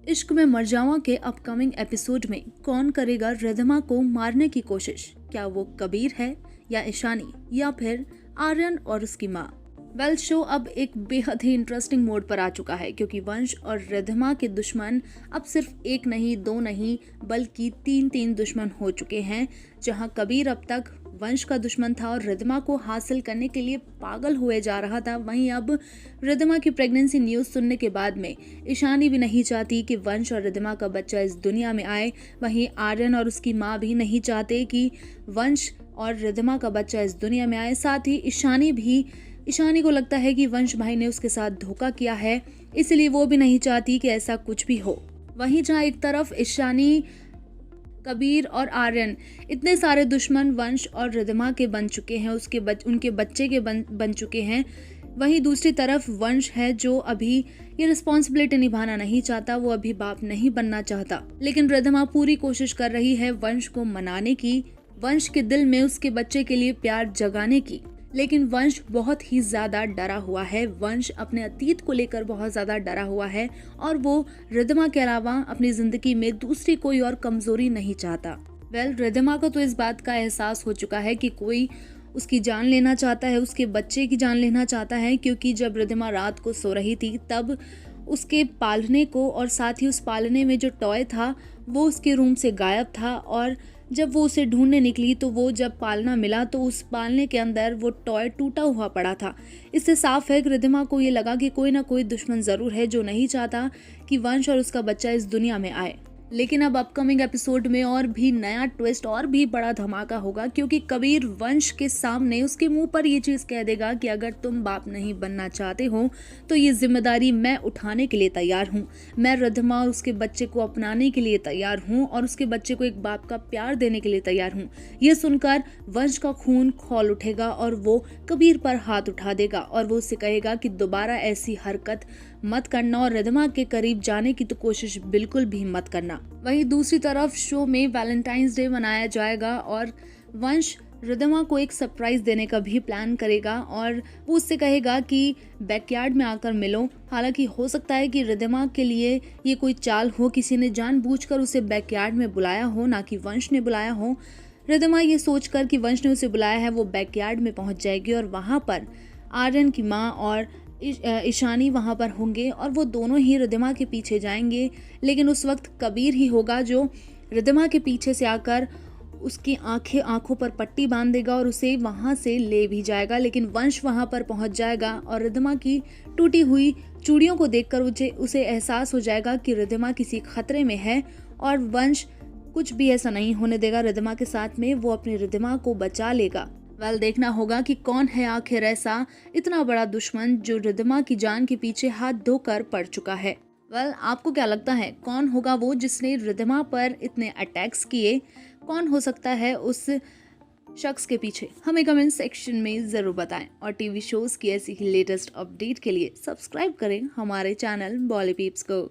इश्क में मर जावा के अपकमिंग एपिसोड में कौन करेगा रिद्धिमा को मारने की कोशिश? क्या वो कबीर है या ईशानी या फिर आर्यन और उसकी माँ? वेल, शो अब एक बेहद ही इंटरेस्टिंग मोड पर आ चुका है क्योंकि वंश और रिद्धिमा के दुश्मन अब सिर्फ एक नहीं, दो नहीं, बल्कि तीन दुश्मन हो चुके हैं। जहां कबीर अब तक वंश का दुश्मन था और रिद्धिमा को हासिल करने के लिए पागल हुए जा रहा था, वहीं अब रिद्धिमा की प्रेगनेंसी न्यूज़ सुनने के बाद में ईशानी भी नहीं चाहती कि वंश और रिद्धिमा का बच्चा इस दुनिया में आए। वहीं आर्यन और उसकी माँ भी नहीं चाहते कि वंश और रिद्धिमा का बच्चा इस दुनिया में आए। साथ ही ईशानी को लगता है कि वंश भाई ने उसके साथ धोखा किया है, इसलिए वो भी नहीं चाहती कि ऐसा कुछ भी हो। वहीं जहाँ एक तरफ ईशानी, कबीर और आर्यन इतने सारे दुश्मन वंश और रिद्धिमा के बन चुके हैं, उनके बच्चे के बन चुके हैं, वहीं दूसरी तरफ वंश है जो अभी ये रिस्पॉन्सिबिलिटी निभाना नहीं चाहता, वो अभी बाप नहीं बनना चाहता। लेकिन रिद्धिमा पूरी कोशिश कर रही है वंश को मनाने की, वंश के दिल में उसके बच्चे के लिए प्यार जगाने की। लेकिन वंश बहुत ही ज्यादा डरा हुआ है, वंश अपने अतीत को लेकर बहुत ज्यादा डरा हुआ है और वो रिद्धिमा के अलावा अपनी जिंदगी में दूसरी कोई और कमजोरी नहीं चाहता। वेल, रिद्धिमा को तो इस बात का एहसास हो चुका है कि कोई उसकी जान लेना चाहता है, उसके बच्चे की जान लेना चाहता है, क्योंकि जब रिद्धिमा रात को सो रही थी तब उसके पालने को और साथ ही उस पालने में जो टॉय था वो उसके रूम से गायब था। और जब वो उसे ढूंढने निकली तो वो जब पालना मिला तो उस पालने के अंदर वो टॉय टूटा हुआ पड़ा था। इससे साफ है कि रिद्धिमा को ये लगा कि कोई ना कोई दुश्मन जरूर है जो नहीं चाहता कि वंश और उसका बच्चा इस दुनिया में आए। लेकिन अब अपकमिंग एपिसोड में और भी नया ट्विस्ट और भी बड़ा धमाका होगा, क्योंकि कबीर वंश के सामने उसके मुंह पर ये चीज कह देगा कि अगर तुम बाप नहीं बनना चाहते हो तो ये जिम्मेदारी मैं उठाने के लिए तैयार हूँ। मैं रिद्धिमा और उसके बच्चे को अपनाने के लिए तैयार हूँ और उसके बच्चे को एक बाप का प्यार देने के लिए तैयार हूँ। ये सुनकर वंश का खून खौल उठेगा और वो कबीर पर हाथ उठा देगा और वो उससे कहेगा कि दोबारा ऐसी हरकत मत करना और रिद्धिमा के करीब जाने की तो कोशिश बिल्कुल भी मत करना। वहीं दूसरी तरफ शो में वैलेंटाइंस डे मनाया जाएगा और वंश रिद्धिमा को एक सरप्राइज देने का भी प्लान करेगा और वो उससे कहेगा कि बैकयार्ड में आकर मिलो। हालांकि हो सकता है कि रिद्धिमा के लिए ये कोई चाल हो, किसी ने जानबूझकर उसे बैकयार्ड में बुलाया हो, ना कि वंश ने बुलाया हो। रिद्धिमा ये सोचकर कि वंश ने उसे बुलाया है वो बैकयार्ड में पहुंच जाएगी और वहां पर आर्यन की माँ और ईशानी वहां पर होंगे और वो दोनों ही रिद्धिमा के पीछे जाएंगे। लेकिन उस वक्त कबीर ही होगा जो रिद्धिमा के पीछे से आकर उसकी आंखों पर पट्टी बांध देगा और उसे वहां से ले भी जाएगा। लेकिन वंश वहां पर पहुंच जाएगा और रिद्धिमा की टूटी हुई चूड़ियों को देखकर उसे एहसास हो जाएगा कि रिद्धिमा किसी खतरे में है और वंश कुछ भी ऐसा नहीं होने देगा रिद्धिमा के साथ में, वो अपनी रिद्धिमा को बचा लेगा। वेल, देखना होगा कि कौन है आखिर ऐसा इतना बड़ा दुश्मन जो रिद्धिमा की जान के पीछे हाथ धोकर पड़ चुका है। वेल, आपको क्या लगता है कौन होगा वो जिसने रिद्धिमा पर इतने अटैक्स किए? कौन हो सकता है उस शख्स के पीछे? हमें कमेंट सेक्शन में जरूर बताएं और टीवी शोज की ऐसी ही लेटेस्ट अपडेट के लिए सब्सक्राइब करें हमारे चैनल बॉलीपीप्स को।